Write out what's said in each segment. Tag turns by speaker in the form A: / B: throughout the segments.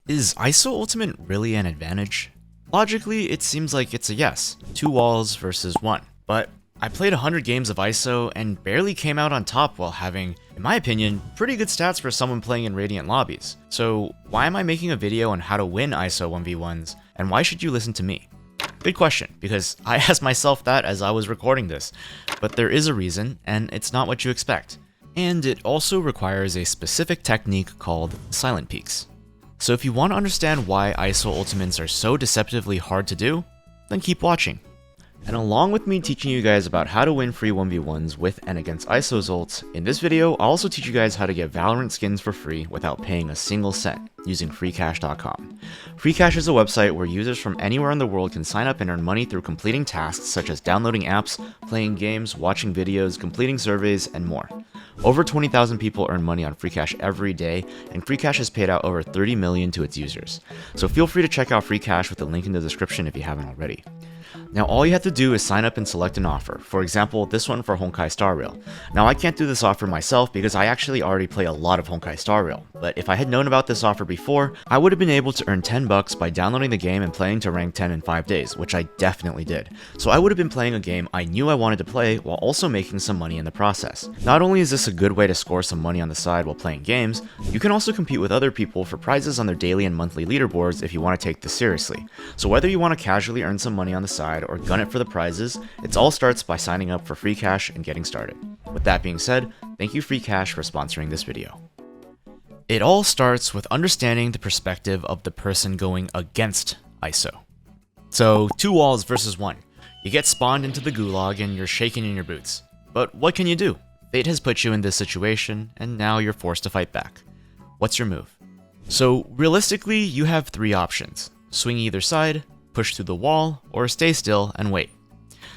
A: Is ISO ultimate really an advantage? Logically, it seems like it's a yes, 2 walls versus 1, but I played 100 games of ISO and barely came out on top while having, in my opinion, pretty good stats for someone playing in Radiant lobbies. So why am I making a video on how to win ISO 1v1s, and why should you listen to me? Good question, because I asked myself that as I was recording this, but there is a reason, and it's not what you expect. And it also requires a specific technique called silent peaks. So if you want to understand why ISO ultimates are so deceptively hard to do, then keep watching. And along with me teaching you guys about how to win free 1v1s with and against ISO's ults, in this video I'll also teach you guys how to get Valorant skins for free without paying a single cent using freecash.com. Freecash is a website where users from anywhere in the world can sign up and earn money through completing tasks such as downloading apps, playing games, watching videos, completing surveys, and more. Over 20,000 people earn money on Freecash every day, and Freecash has paid out over 30 million to its users. So feel free to check out Freecash with the link in the description if you haven't already. Now all you have to do is sign up and select an offer, for example this one for Honkai Star Rail. Now I can't do this offer myself because I actually already play a lot of Honkai Star Rail, but if I had known about this offer before, I would have been able to earn 10 bucks by downloading the game and playing to rank 10 in 5 days, which I definitely did. So I would have been playing a game I knew I wanted to play while also making some money in the process. Not only is this a good way to score some money on the side while playing games, you can also compete with other people for prizes on their daily and monthly leaderboards if you want to take this seriously. So whether you want to casually earn some money on the side or gun it for the prizes, it all starts by signing up for Freecash and getting started. With that being said, thank you Freecash for sponsoring this video. It all starts with understanding the perspective of the person going against ISO. So 2 walls versus 1. You get spawned into the gulag and you're shaking in your boots. But what can you do? Fate has put you in this situation and now you're forced to fight back. What's your move? So realistically, you have 3 options. Swing either side, push through the wall, or stay still and wait.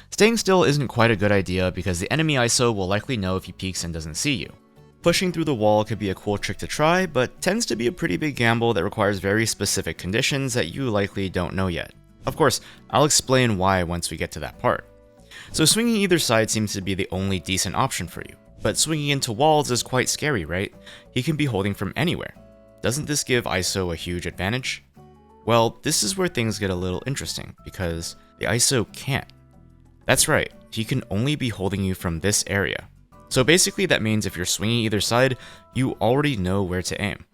A: Staying still isn't quite a good idea because the enemy ISO will likely know if he peeks and doesn't see you. Pushing through the wall could be a cool trick to try, but tends to be a pretty big gamble that requires very specific conditions that you likely don't know yet. Of course, I'll explain why once we get to that part. So swinging either side seems to be the only decent option for you, but swinging into walls is quite scary, right? He can be holding from anywhere. Doesn't this give ISO a huge advantage? Well, this is where things get a little interesting, because the ISO can't. That's right, he can only be holding you from this area. So basically that means if you're swinging either side, you already know where to aim.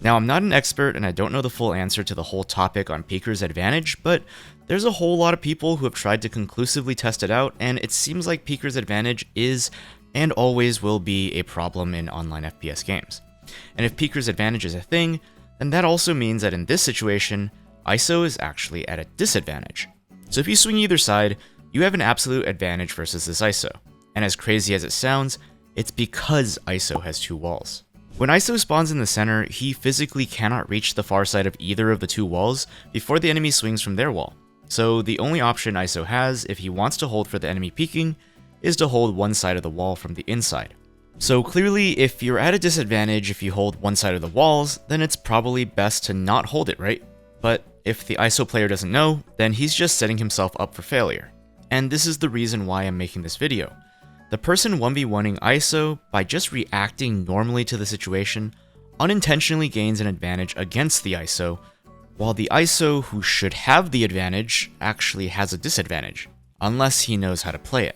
A: Now I'm not an expert and I don't know the full answer to the whole topic on Peeker's advantage, but there's a whole lot of people who have tried to conclusively test it out, and it seems like Peeker's advantage is, and always will be, a problem in online FPS games. And if Peeker's advantage is a thing, then that also means that in this situation, ISO is actually at a disadvantage. So if you swing either side, you have an absolute advantage versus this ISO. And as crazy as it sounds, it's because ISO has 2 walls. When ISO spawns in the center, he physically cannot reach the far side of either of the 2 walls before the enemy swings from their wall. So the only option ISO has, if he wants to hold for the enemy peeking, is to hold one side of the wall from the inside. So clearly, if you're at a disadvantage if you hold one side of the walls, then it's probably best to not hold it, right? But if the ISO player doesn't know, then he's just setting himself up for failure. And this is the reason why I'm making this video. The person 1v1ing ISO, by just reacting normally to the situation, unintentionally gains an advantage against the ISO, while the ISO who should have the advantage actually has a disadvantage, unless he knows how to play it.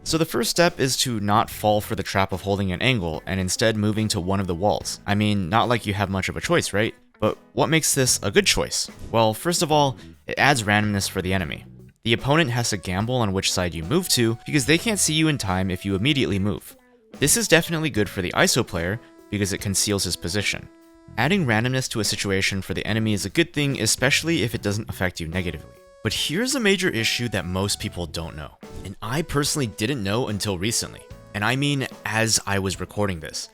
A: So the first step is to not fall for the trap of holding an angle and instead moving to one of the walls. I mean, not like you have much of a choice, right? But what makes this a good choice? Well, first of all, it adds randomness for the enemy. The opponent has to gamble on which side you move to because they can't see you in time if you immediately move. This is definitely good for the ISO player because it conceals his position. Adding randomness to a situation for the enemy is a good thing, especially if it doesn't affect you negatively. But here's a major issue that most people don't know, and I personally didn't know until recently, and I mean as I was recording this.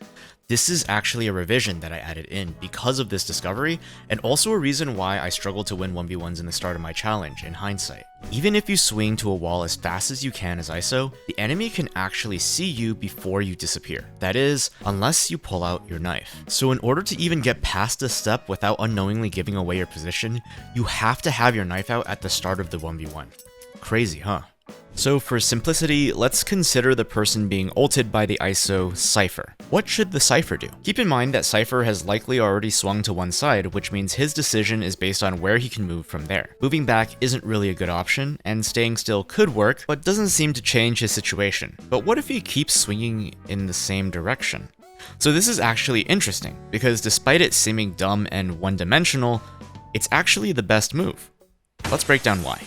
A: This is actually a revision that I added in because of this discovery, and also a reason why I struggled to win 1v1s in the start of my challenge in hindsight. Even if you swing to a wall as fast as you can as ISO, the enemy can actually see you before you disappear. That is, unless you pull out your knife. So in order to even get past this step without unknowingly giving away your position, you have to have your knife out at the start of the 1v1. Crazy, huh? So for simplicity, let's consider the person being ulted by the ISO Cypher. What should the Cypher do? Keep in mind that Cypher has likely already swung to one side, which means his decision is based on where he can move from there. Moving back isn't really a good option, and staying still could work, but doesn't seem to change his situation. But what if he keeps swinging in the same direction? So this is actually interesting, because despite it seeming dumb and one-dimensional, it's actually the best move. Let's break down why.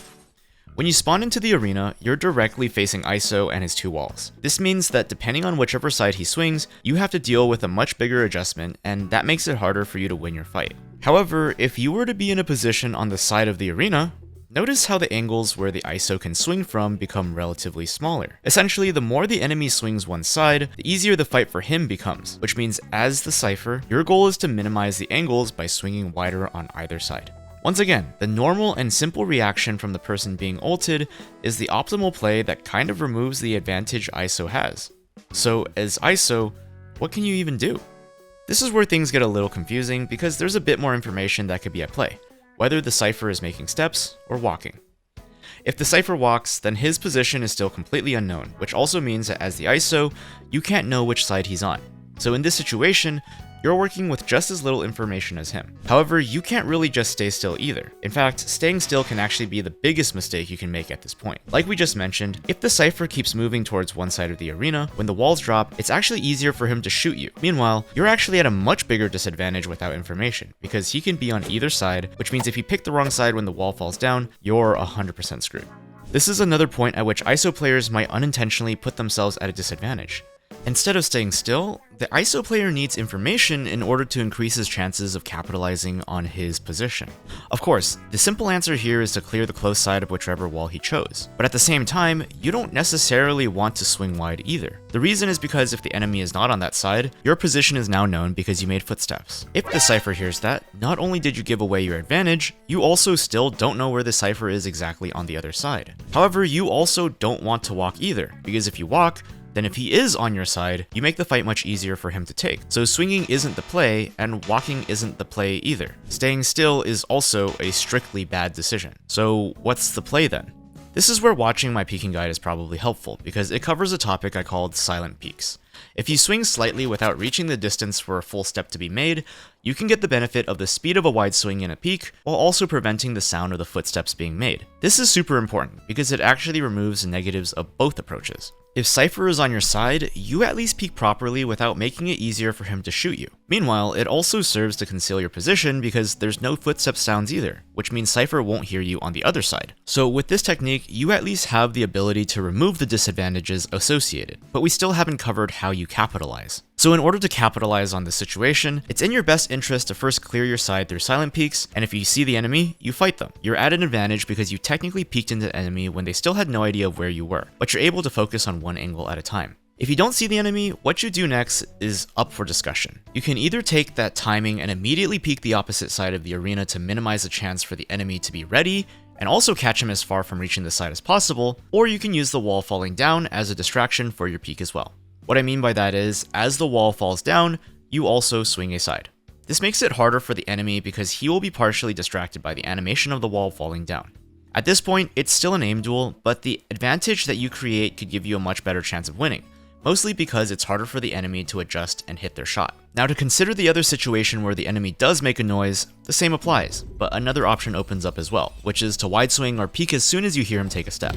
A: When you spawn into the arena, you're directly facing ISO and his two walls. This means that depending on whichever side he swings, you have to deal with a much bigger adjustment, and that makes it harder for you to win your fight. However, if you were to be in a position on the side of the arena, notice how the angles where the ISO can swing from become relatively smaller. Essentially, the more the enemy swings one side, the easier the fight for him becomes, which means as the Cypher, your goal is to minimize the angles by swinging wider on either side. Once again, the normal and simple reaction from the person being ulted is the optimal play that kind of removes the advantage ISO has. So as ISO, what can you even do? This is where things get a little confusing because there's a bit more information that could be at play, whether the Cypher is making steps or walking. If the Cypher walks, then his position is still completely unknown, which also means that as the ISO, you can't know which side he's on. So in this situation, you're working with just as little information as him. However, you can't really just stay still either. In fact, staying still can actually be the biggest mistake you can make at this point. Like we just mentioned, if the Cypher keeps moving towards one side of the arena, when the walls drop, it's actually easier for him to shoot you. Meanwhile, you're actually at a much bigger disadvantage without information, because he can be on either side, which means if you pick the wrong side when the wall falls down, you're 100% screwed. This is another point at which ISO players might unintentionally put themselves at a disadvantage. Instead of staying still, the ISO player needs information in order to increase his chances of capitalizing on his position. Of course, the simple answer here is to clear the close side of whichever wall he chose, but at the same time, you don't necessarily want to swing wide either. The reason is because if the enemy is not on that side, your position is now known because you made footsteps. If the Cypher hears that, not only did you give away your advantage, you also still don't know where the Cypher is exactly on the other side. However, you also don't want to walk either, because if you walk, then if he is on your side, you make the fight much easier for him to take. So swinging isn't the play, and walking isn't the play either. Staying still is also a strictly bad decision. So what's the play then? This is where watching my peeking guide is probably helpful, because it covers a topic I called silent peeks. If you swing slightly without reaching the distance for a full step to be made, you can get the benefit of the speed of a wide swing in a peek, while also preventing the sound of the footsteps being made. This is super important, because it actually removes the negatives of both approaches. If Cypher is on your side, you at least peek properly without making it easier for him to shoot you. Meanwhile, it also serves to conceal your position because there's no footstep sounds either, which means Cypher won't hear you on the other side. So with this technique, you at least have the ability to remove the disadvantages associated, but we still haven't covered how you capitalize. So in order to capitalize on this situation, it's in your best interest to first clear your side through silent peeks, and if you see the enemy, you fight them. You're at an advantage because you technically peeked into the enemy when they still had no idea of where you were, but you're able to focus on one angle at a time. If you don't see the enemy, what you do next is up for discussion. You can either take that timing and immediately peek the opposite side of the arena to minimize the chance for the enemy to be ready, and also catch him as far from reaching the side as possible, or you can use the wall falling down as a distraction for your peek as well. What I mean by that is, as the wall falls down, you also swing a side. This makes it harder for the enemy because he will be partially distracted by the animation of the wall falling down. At this point, it's still an aim duel, but the advantage that you create could give you a much better chance of winning, mostly because it's harder for the enemy to adjust and hit their shot. Now to consider the other situation where the enemy does make a noise, the same applies, but another option opens up as well, which is to wide swing or peek as soon as you hear him take a step.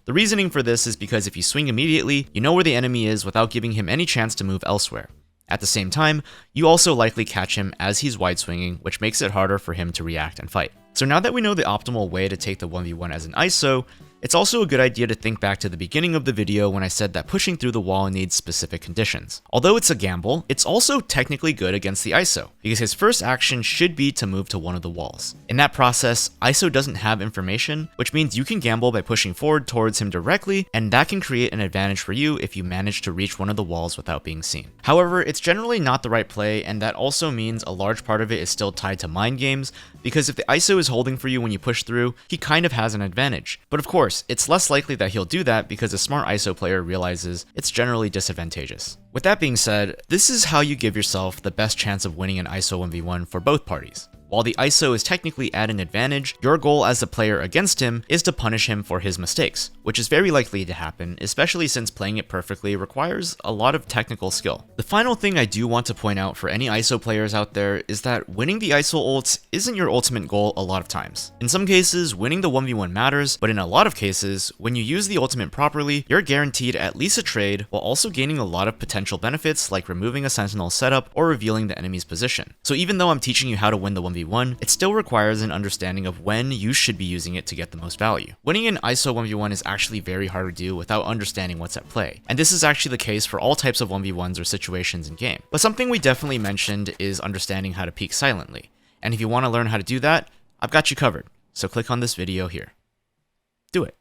A: The reasoning for this is because if you swing immediately, you know where the enemy is without giving him any chance to move elsewhere. At the same time, you also likely catch him as he's wide swinging, which makes it harder for him to react and fight. So now that we know the optimal way to take the 1v1 as an ISO, it's also a good idea to think back to the beginning of the video when I said that pushing through the wall needs specific conditions. Although it's a gamble, it's also technically good against the ISO, because his first action should be to move to one of the walls. In that process, ISO doesn't have information, which means you can gamble by pushing forward towards him directly, and that can create an advantage for you if you manage to reach one of the walls without being seen. However, it's generally not the right play, and that also means a large part of it is still tied to mind games, because if the ISO is holding for you when you push through, he kind of has an advantage. But of course, it's less likely that he'll do that because a smart ISO player realizes it's generally disadvantageous. With that being said, this is how you give yourself the best chance of winning an ISO 1v1 for both parties. While the ISO is technically at an advantage, your goal as the player against him is to punish him for his mistakes, which is very likely to happen, especially since playing it perfectly requires a lot of technical skill. The final thing I do want to point out for any ISO players out there is that winning the ISO ults isn't your ultimate goal a lot of times. In some cases, winning the 1v1 matters, but in a lot of cases, when you use the ultimate properly, you're guaranteed at least a trade while also gaining a lot of potential benefits like removing a sentinel setup or revealing the enemy's position. So even though I'm teaching you how to win the 1v1, it still requires an understanding of when you should be using it to get the most value. Winning an ISO 1v1 is actually very hard to do without understanding what's at play, and this is actually the case for all types of 1v1s or situations in game. But something we definitely mentioned is understanding how to peek silently, and if you want to learn how to do that, I've got you covered, so click on this video here. Do it.